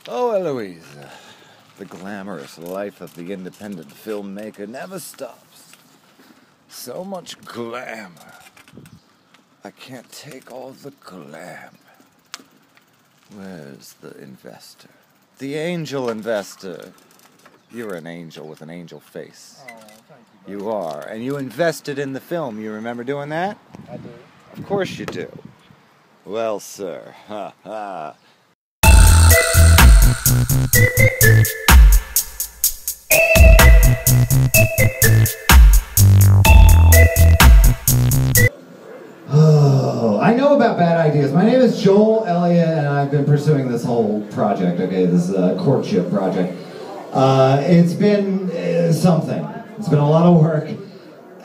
Oh, Eloise, the glamorous life of the independent filmmaker never stops. So much glamour. I can't take all the glam. Where's the investor? The angel investor. You're an angel with an angel face. Oh, thank you. You are. And you invested in the film. You remember doing that? I do. Of course you do. Well, sir. Ha ha. Oh, I know about bad ideas. My name is Joel Elliott, and I've been pursuing this whole project, okay, this courtship project. It's been something. It's been a lot of work.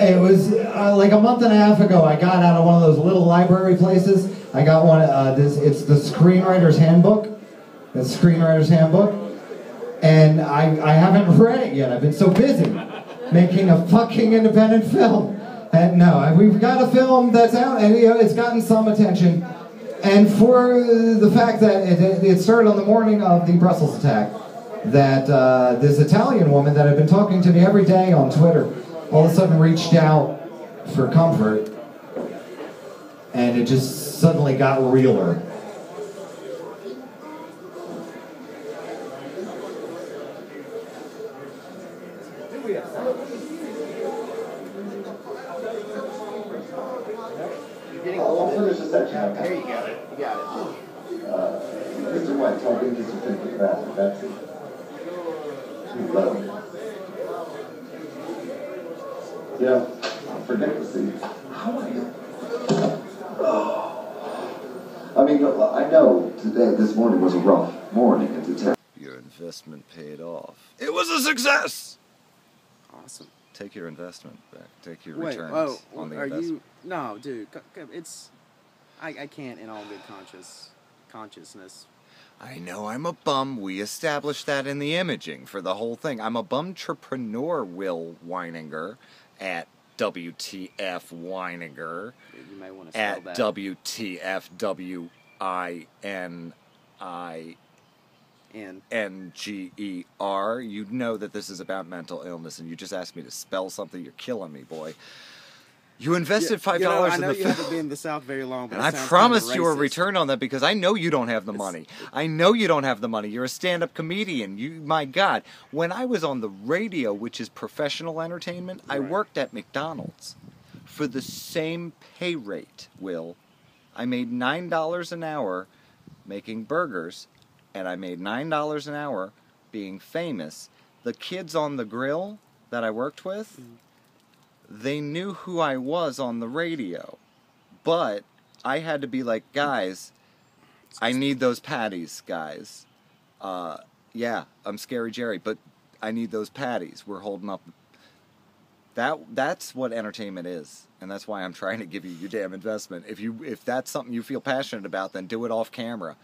It was like a month and a half ago, I got out of one of those little library places. I got one, it's the Screenwriter's Handbook. The Screenwriter's Handbook. And I haven't read it yet. I've been so busy making a fucking independent film. And no, we've got a film that's out, and it's gotten some attention. And for the fact that it started on the morning of the Brussels attack, that this Italian woman that had been talking to me every day on Twitter all of a sudden reached out for comfort, and it just suddenly got realer. There you got it. You got it. Mr. White, tell me just to think of that. That's it. You love it. Yeah, forget the seats. How are you? I mean, I know this morning was a rough morning at the town. Your investment paid off. It was a success! Awesome. Take your investment back. Take your Wait, returns on the are investment. you? No, dude. It's. I can't in all good consciousness. I know I'm a bum. We established that in the imaging for the whole thing. I'm a bum-trepreneur, Will Weininger, at WTF Weininger. You might want to spell at that. WTFWININGER. You know that this is about mental illness, and you just asked me to spell something. You're killing me, boy. You invested $5 I in know the you haven't been in the South very long, but and I promised you a return on that because I know you don't have the money. I know you don't have the money. You're a stand-up comedian. My God. When I was on the radio, which is professional entertainment, I worked at McDonald's for the same pay rate, Will. I made $9 an hour making burgers, and I made $9 an hour being famous. The kids on the grill that I worked with, they knew who I was on the radio, but I had to be like, guys, I need those patties, guys. Yeah, I'm Scary Jerry, but I need those patties. We're holding up. That's what entertainment is, and that's why I'm trying to give you your damn investment. If that's something you feel passionate about, then do it off camera.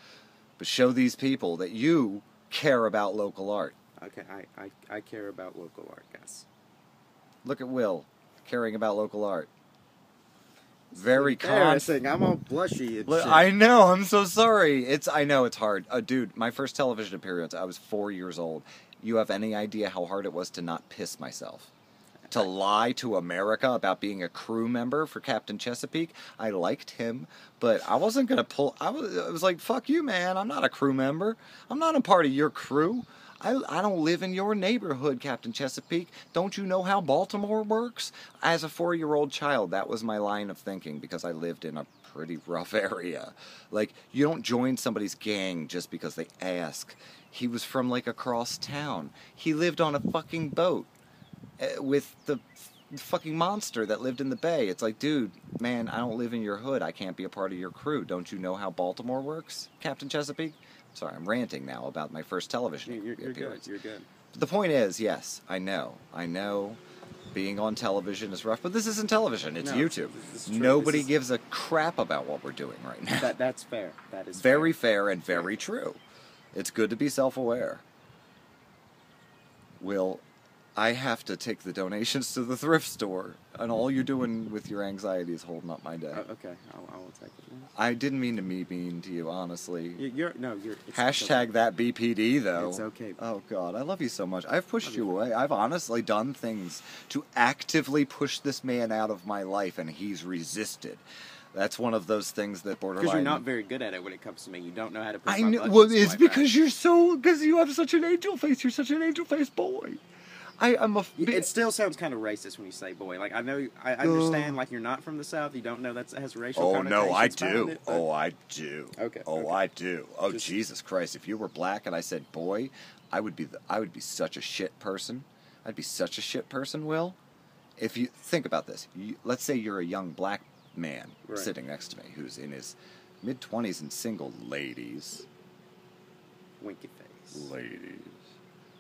But show these people that you care about local art. Okay, I care about local art, guys. Look at Will. Caring about local art. Very embarrassing. I'm all blushy and shit. I know. I'm so sorry. I know it's hard. Dude, my first television appearance, I was 4 years old. You have any idea how hard it was to not piss myself? To lie to America about being a crew member for Captain Chesapeake? I liked him, but I wasn't going to pull... I was like, fuck you, man. I'm not a crew member. I'm not a part of your crew. I don't live in your neighborhood, Captain Chesapeake. Don't you know how Baltimore works? As a 4-year-old child, that was my line of thinking because I lived in a pretty rough area. Like, you don't join somebody's gang just because they ask. He was from, like, across town. He lived on a fucking boat with the fucking monster that lived in the bay. It's like, dude, man, I don't live in your hood. I can't be a part of your crew. Don't you know how Baltimore works, Captain Chesapeake? Sorry, I'm ranting now about my first television appearance. You're good. The point is, yes, I know being on television is rough, but this isn't television, it's YouTube. Nobody gives a crap about what we're doing right now. That's fair. That is very fair and very true. It's good to be self-aware. Will, I have to take the donations to the thrift store, and all you're doing with your anxiety is holding up my day. Okay, I will take it. I didn't mean to be mean to you, honestly. You're it's Hashtag okay. that BPD, though. It's okay. Oh, God, I love you so much. I've pushed you away. I've honestly done things to actively push this man out of my life, and he's resisted. That's one of those things that borderline... Because you're not very good at it when it comes to me. You don't know how to push I my know. buttons Well, it's like because that. you're so... Because you have such an angel face. You're such an angel face boy. I'm a... It still sounds kind of racist when you say boy. Like, I understand, like, you're not from the South. You don't know that has racial Oh, connotations no, I behind do. it, but- Oh, I do. Okay. Oh, okay. I do. Oh, Just- Jesus Christ. If you were black and I said boy, I would be such a shit person. I'd be such a shit person, Will. If you... Think about this. Let's say you're a young black man Right. sitting next to me who's in his mid-20s and single. Ladies. Winky face. Ladies.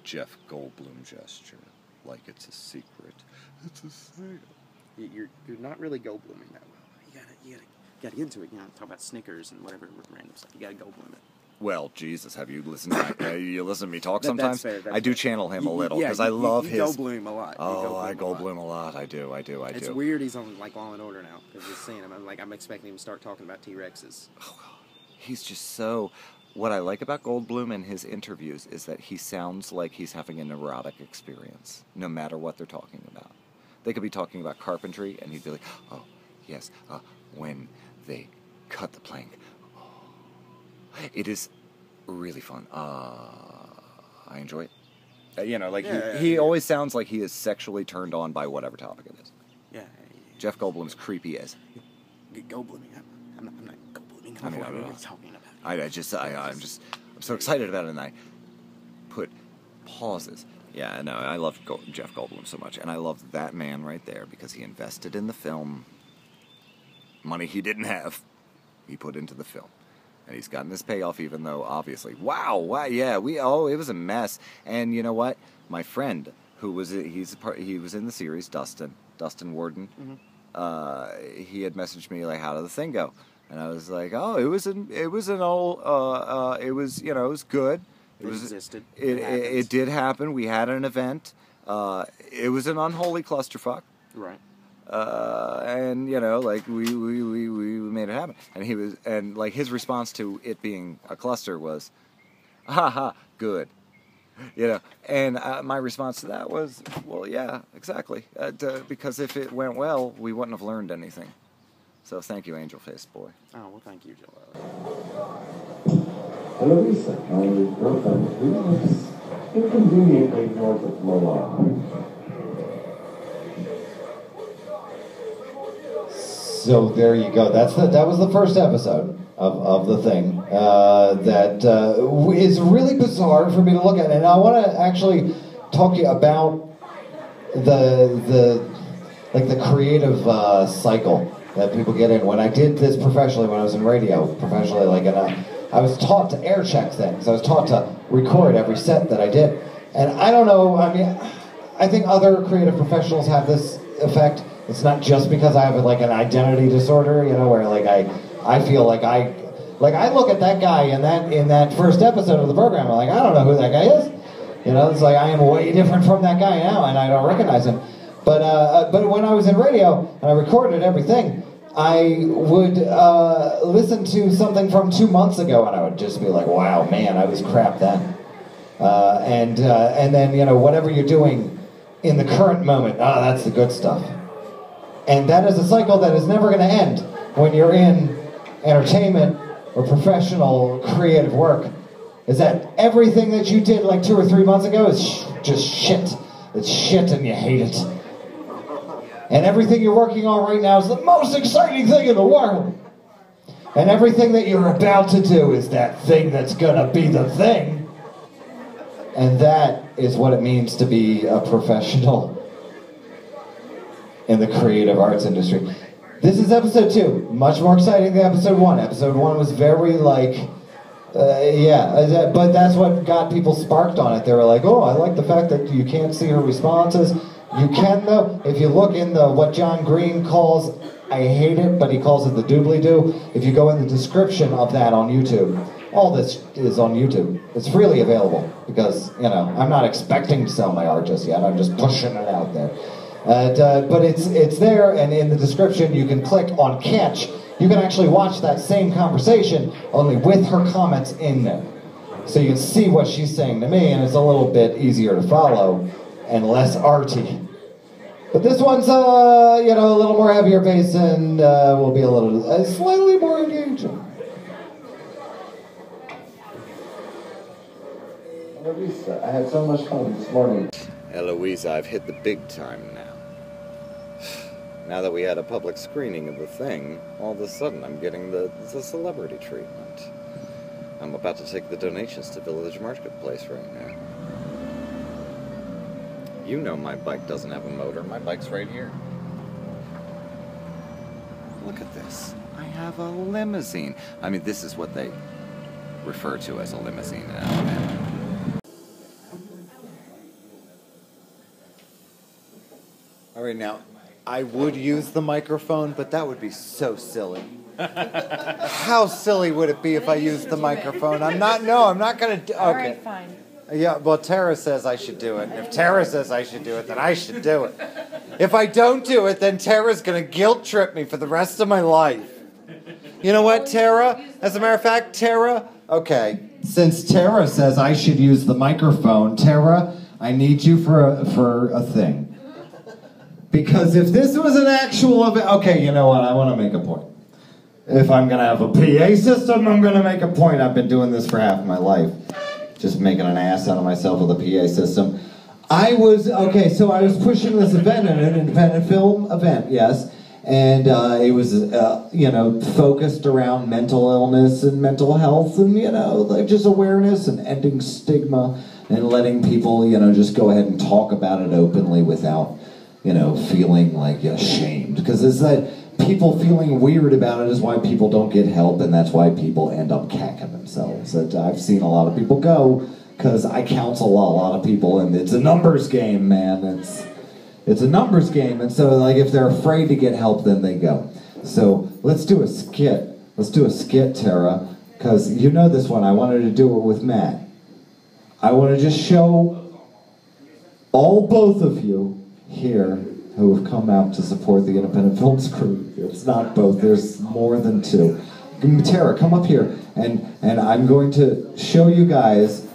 Jeff Goldblum gesture. Like it's a secret. It's a sale. You're not really Goldbluming that well. You gotta get into it. You know, talk about Snickers and whatever random stuff. You gotta Goldblum it. Well, Jesus, have you listened to you listen to me talk That's sometimes? fair, that's I do fair. channel him a little Yeah, because I love you his... Goldblum a lot. Oh, I Goldblum a lot. I do. It's weird he's on, like, Law and Order now. Because just seeing him, I'm expecting him to start talking about T-Rexes. Oh, God. He's just so... What I like about Goldblum and his interviews is that he sounds like he's having a neurotic experience, no matter what they're talking about. They could be talking about carpentry, and he'd be like, oh, yes, when they cut the plank. Oh. It is really fun. I enjoy it. You know, like, he always sounds like he is sexually turned on by whatever topic it is. Yeah. Jeff Goldblum's creepy as... Goldbluming. I'm not Goldbluming. I mean, I don't know. What are you talking about? I'm so excited about it, and I put pauses. Yeah, no, I love Jeff Goldblum so much, and I love that man right there because he invested in the film. Money he didn't have, he put into the film, and he's gotten his payoff. Even though, obviously, wow, yeah, it was a mess. And you know what? My friend, he was in the series, Dustin Warden. Mm-hmm. He had messaged me like, "How did the thing go?" And I was like, "Oh, it was good. It existed. It did happen. We had an event. It was an unholy clusterfuck. Right. And like we made it happen. And his response to it being a cluster was, "Ha, good." And my response to that was, well, yeah, exactly. Because if it went well, we wouldn't have learned anything. So thank you, Angel Face Boy. Oh, well, thank you, Joel. Eloisa, my girlfriend, who lives inconveniently north of Milan. So there you go. That was the first episode of the thing that is really bizarre for me to look at, and I want to actually talk to you about the creative cycle that people get in. When I did this professionally, when I was in radio professionally, I was taught to air check things. I was taught to record every set that I did, and I don't know. I mean, I think other creative professionals have this effect. It's not just because I have an identity disorder, where I feel like I look at that guy in that first episode of the program, I'm like, I don't know who that guy is. It's like I am way different from that guy now, and I don't recognize him. But when I was in radio and I recorded everything, I would listen to something from 2 months ago, and I would just be like, wow, man, I was crap then. And then whatever you're doing in the current moment, that's the good stuff. And that is a cycle that is never going to end when you're in entertainment or professional creative work. Is that everything that you did 2 or 3 months ago is just shit. It's shit and you hate it. And everything you're working on right now is the most exciting thing in the world. And everything that you're about to do is that thing that's going to be the thing. And that is what it means to be a professional in the creative arts industry. This is episode 2, much more exciting than episode 1. Episode 1 was very but that's what got people sparked on it. They were like, oh, I like the fact that you can't see her responses. You can, though. If you look in what John Green calls, I hate it, but he calls it the doobly-doo. If you go in the description of that on YouTube, all this is on YouTube. It's freely available because, you know, I'm not expecting to sell my art just yet. I'm just pushing it out there. But it's there, and in the description you can click on Catch. You can actually watch that same conversation, only with her comments in there. So you can see what she's saying to me, and it's a little bit easier to follow and less arty. But this one's, you know, a little more heavier pace and will be a little, slightly more engaging. Eloisa, I had so much fun this morning. Eloisa, I've hit the big time now. Now that we had a public screening of the thing, all of a sudden I'm getting the celebrity treatment. I'm about to take the donations to Village Marketplace right now. You know my bike doesn't have a motor. My bike's right here. Look at this. I have a limousine. I mean, this is what they refer to as a limousine in Alabama. All right, now, I would use the microphone, but that would be so silly. How silly would it be if I used the microphone? I'm not going to do... Okay. All right, fine. Yeah, well, Tara says I should do it. And if Tara says I should do it, then I should do it. If I don't do it, then Tara's going to guilt trip me for the rest of my life. You know what, Tara? As a matter of fact, Tara... Okay, since Tara says I should use the microphone, Tara, I need you for a thing. Because if this was an actual event... Okay, you know what? I want to make a point. If I'm going to have a PA system, I'm going to make a point. I've been doing this for half my life. Just making an ass out of myself with a PA system. I was pushing this event, an independent film event, yes. And it was, you know, focused around mental illness and mental health and, you know, like just awareness and ending stigma and letting people, you know, just go ahead and talk about it openly without, you know, feeling like ashamed. Because it's that people feeling weird about it is why people don't get help, and that's why people end up cacking themselves. I've seen a lot of people go, because I counsel a lot of people, and it's a numbers game, man. It's a numbers game, and so like if they're afraid to get help, then they go. So let's do a skit. Let's do a skit, Tara, because you know this one. I wanted to do it with Matt. I want to just show both of you here who have come out to support the independent film crew. It's not both, there's more than two. Tara, come up here, and I'm going to show you guys,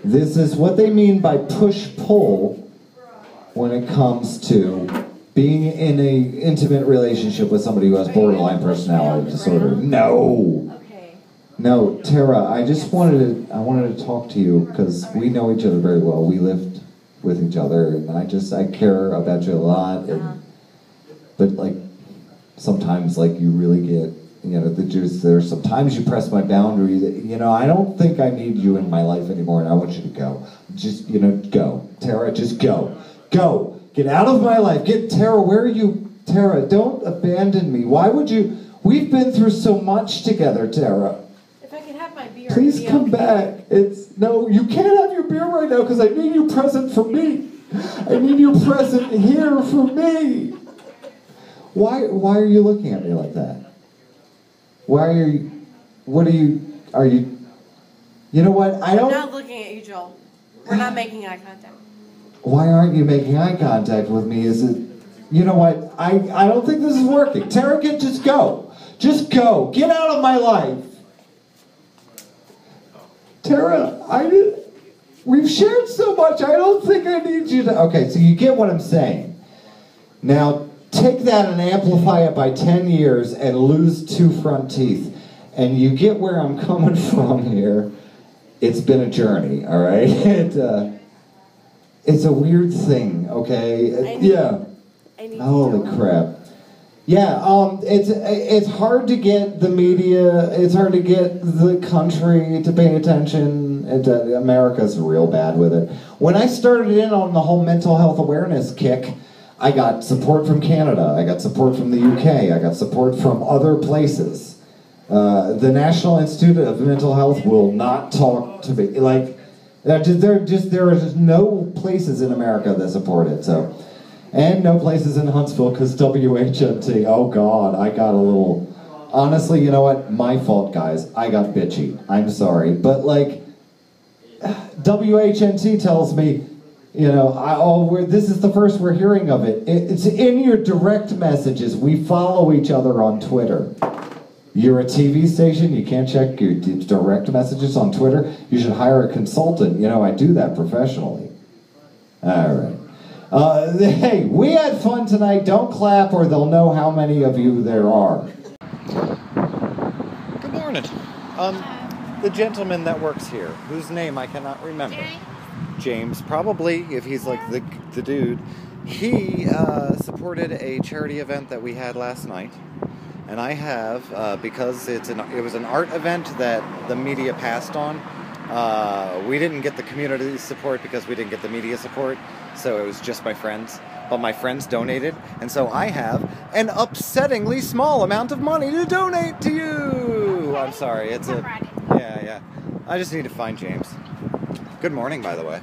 this is what they mean by push-pull when it comes to being in an intimate relationship with somebody who has borderline personality disorder. No! No, Tara, I wanted to talk to you, because we know each other very well. We lived with each other, and I care about you a lot, and, but like sometimes like you really get, you know, the juice there. Sometimes you press my boundary that, you know, I don't think I need you in my life anymore, and I want you to go. Just, you know, go. Tara, just go. Go. Get out of my life. Tara, where are you? Tara, don't abandon me. Why would you? We've been through so much together, Tara. If I can have my beer. Please come back. No, you can't have your beer right now because I need you present for me. I need you present here for me. Why are you looking at me like that? You know what? I'm not looking at you, Joel. We're not making eye contact. Why aren't you making eye contact with me? You know what? I don't think this is working. Tara, just go. Just go. Get out of my life. Tara, we've shared so much, I don't think I need you to... Okay, so you get what I'm saying. Now, take that and amplify it by 10 years and lose 2 front teeth. And you get where I'm coming from here. It's been a journey, all right? It's a weird thing, okay? Yeah. Holy crap. Yeah, it's hard to get the media, it's hard to get the country to pay attention. America's real bad with it. When I started in on the whole mental health awareness kick, I got support from Canada, I got support from the UK, I got support from other places. The National Institute of Mental Health will not talk to me. Like, there are just no places in America that support it, so... And no places in Huntsville, because WHMT, oh God, I got a little honestly, you know what? My fault, guys. I got bitchy. I'm sorry. But, like, WHNT tells me, you know, this is the first we're hearing of it. It's in your direct messages. We follow each other on Twitter. You're a TV station, you can't check your direct messages on Twitter? You should hire a consultant. You know, I do that professionally. All right. Hey, we had fun tonight. Don't clap or they'll know how many of you there are. Good morning. The gentleman that works here, whose name I cannot remember. James, probably, if he's like the dude. He supported a charity event that we had last night. And I have, because it was an art event that the media passed on. We didn't get the community support because we didn't get the media support. So it was just my friends. But my friends donated. And so I have an upsettingly small amount of money to donate to you. I'm sorry. It's yeah. I just need to find James. Good morning, by the way.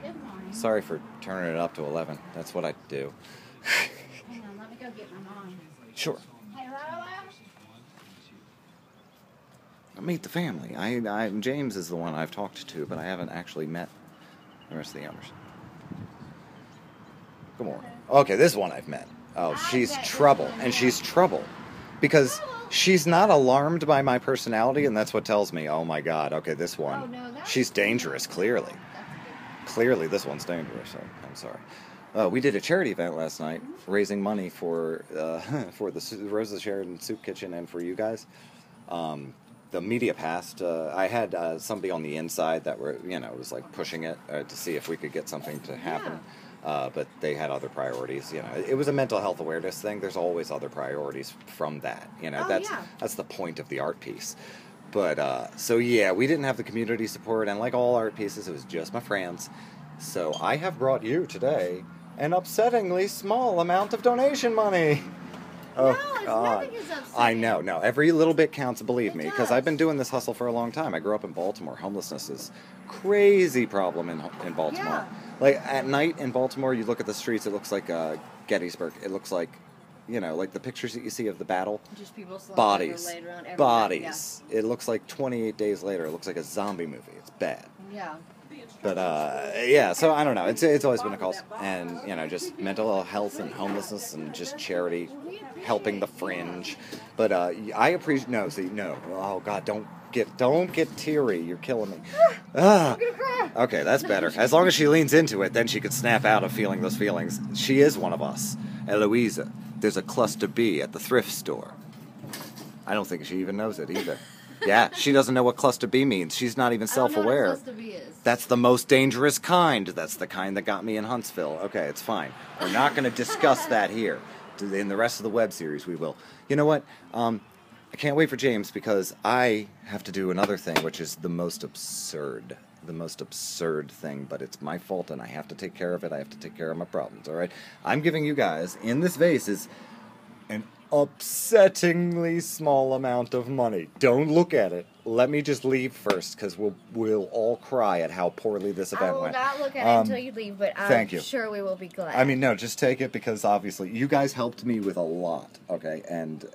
Good morning. Sorry for turning it up to 11. That's what I do. Hang on, let me go get my mom. Sure. Hey, Lola. Meet the family. James is the one I've talked to, but I haven't actually met the rest of the owners. Good morning. Okay, this one I've met. Oh, she's trouble. And she's trouble. Because she's not alarmed by my personality, and that's what tells me, oh my god, okay, this one. Oh, no, She's dangerous, clearly. Clearly, this one's dangerous. I'm sorry. We did a charity event last night, raising money for the Rosa Sheridan Soup Kitchen and for you guys. The media passed. I had somebody on the inside that was like pushing it to see if we could get something to happen. But they had other priorities. It was a mental health awareness thing. There's always other priorities from that. That's the point of the art piece. But so yeah, we didn't have the community support, and like all art pieces, it was just my friends. So I have brought you today an upsettingly small amount of donation money. Oh, no, God. nothing is upsetting. I know. No, every little bit counts, believe me, because I've been doing this hustle for a long time. I grew up in Baltimore. Homelessness is crazy problem in Baltimore. Yeah. Like, at night in Baltimore, you look at the streets, it looks like Gettysburg. It looks like, like the pictures that you see of the battle. Just people slumped Bodies. over, laid around everywhere. Bodies. Yeah. It looks like 28 Days Later. It looks like a zombie movie. It's bad. Yeah. But, yeah, so I don't know. It's always been a cause. And, just mental health and homelessness and just charity, helping the fringe. But I appreciate... No. Oh, God, don't get teary. You're killing me. Okay, that's better. As long as she leans into it, then she could snap out of feeling those feelings. She is one of us. Eloisa, there's a cluster B at the thrift store. I don't think she even knows it either. Yeah, she doesn't know what cluster B means. She's not even self-aware. I don't know what cluster B is. That's the most dangerous kind. That's the kind that got me in Huntsville. Okay, it's fine. We're not going to discuss that here. In the rest of the web series, we will. You know what? I can't wait for James because I have to do another thing, which is the most absurd thing, but it's my fault and I have to take care of it. I have to take care of my problems, all right? I'm giving you guys, in this vase is an upsettingly small amount of money. Don't look at it. Let me just leave first, because we'll all cry at how poorly this event went. I will not look at it until you leave, but I'm sure we will be glad. I mean, no, just take it, because obviously you guys helped me with a lot, okay? And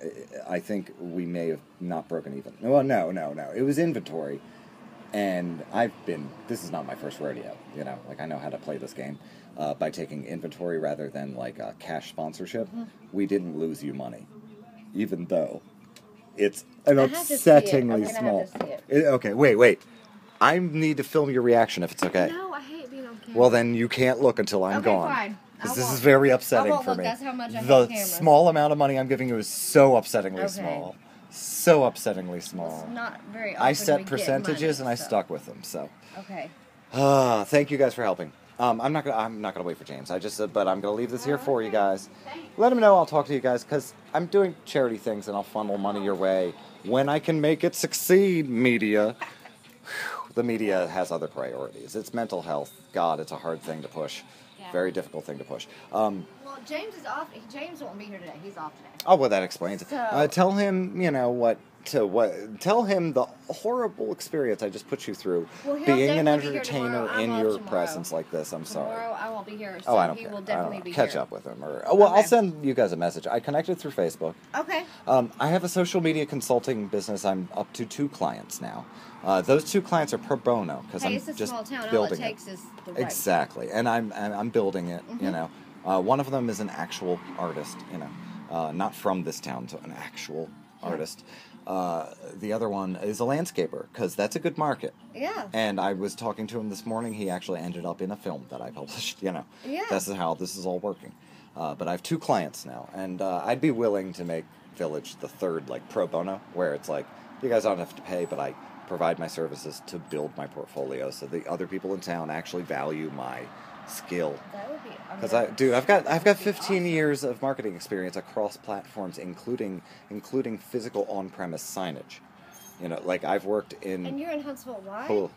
I think we may have not broken even. Well, no. It was inventory. And this is not my first rodeo, I know how to play this game by taking inventory rather than cash sponsorship. Mm-hmm. We didn't lose you money, even though it's an upsettingly small. Okay, wait. I need to film your reaction if it's okay. No, I hate being on camera. Well, then you can't look until I'm gone. Fine. Because this is very upsetting for me. That's how much I hate the cameras. small amount of money I'm giving you is so upsettingly small. So upsettingly small. It's not very often I set we percentages get money, and I stuck with them. So. Okay. Thank you guys for helping. I'm not gonna wait for James. But I'm gonna leave this here for you guys. Let him know I'll talk to you guys because I'm doing charity things and I'll funnel money your way when I can make it succeed. Media. The media has other priorities. It's mental health. God, it's a hard thing to push. Yeah. Very difficult thing to push. Well, James is off. James won't be here today. He's off today. Oh, well, that explains it. So, tell him, what tell him the horrible experience I just put you through Well, he'll being an definitely be here entertainer tomorrow. I'm in off your tomorrow. presence like this. I'm sorry. Tomorrow I won't be here, so I don't he care. will definitely be Catch here. up with him. Well, I'll Okay. send you guys a message. I connected through Facebook. Okay. I have a social media consulting business. I'm up to 2 clients now. Those 2 clients are pro bono because Hey, I'm it's a just small town. All it building takes is the right. Exactly, and I'm building it. Mm-hmm. You know, one of them is an actual artist. You know, not from this town, so an actual artist. The other one is a landscaper because that's a good market. Yeah. And I was talking to him this morning. He actually ended up in a film that I published. You know, Yeah. This is how this is all working. But I have 2 clients now, and I'd be willing to make Village the third, like pro bono, where it's like you guys don't have to pay, but I provide my services to build my portfolio, so the other people in town actually value my skill. That would be. Because I've got 15 years of marketing experience across platforms, including physical on-premise signage. You know, like I've worked in. And you're in Huntsville. Why? Oh,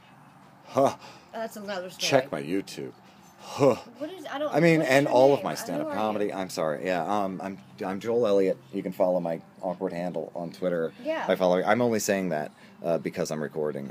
huh. That's another story. Check my YouTube. Huh. What is? I don't. I mean, what is and your all name? of my Who stand-up are comedy. you? I'm sorry. Yeah. I'm Joel Elliott. You can follow my awkward handle on Twitter. Yeah. By following. I'm only saying that because I'm recording.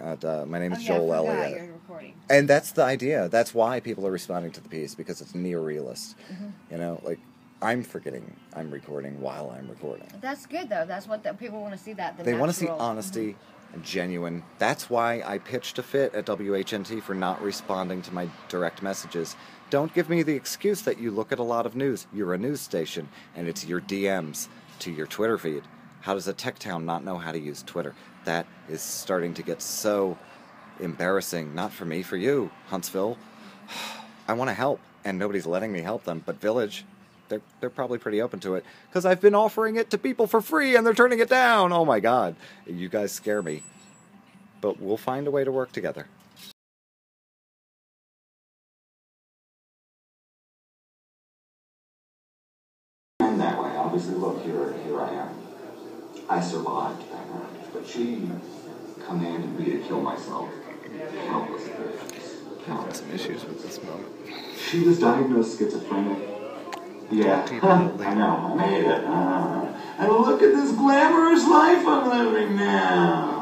My name is Joel I forgot Elliott. you're recording. And that's the idea. That's why people are responding to the piece, because it's near realist. Mm-hmm. You know, like I'm forgetting I'm recording while I'm recording. That's good though. That's what people want to see. They want to see natural- honesty and genuine. That's why I pitched a fit at WHNT for not responding to my direct messages. Don't give me the excuse that you look at a lot of news. You're a news station, and it's your DMs to your Twitter feed. How does a tech town not know how to use Twitter? That is starting to get so embarrassing. Not for me, for you, Huntsville. I want to help, and nobody's letting me help them. But Village, they're probably pretty open to it, because I've been offering it to people for free, and they're turning it down. Oh my God, you guys scare me. But we'll find a way to work together. And that way, obviously, look, here I am. I survived that marriage, but she commanded me to kill myself countless occasions. Countless. Some issues with this moment. She was diagnosed schizophrenic. Yeah, I know, I made it. And look at this glamorous life I'm living now.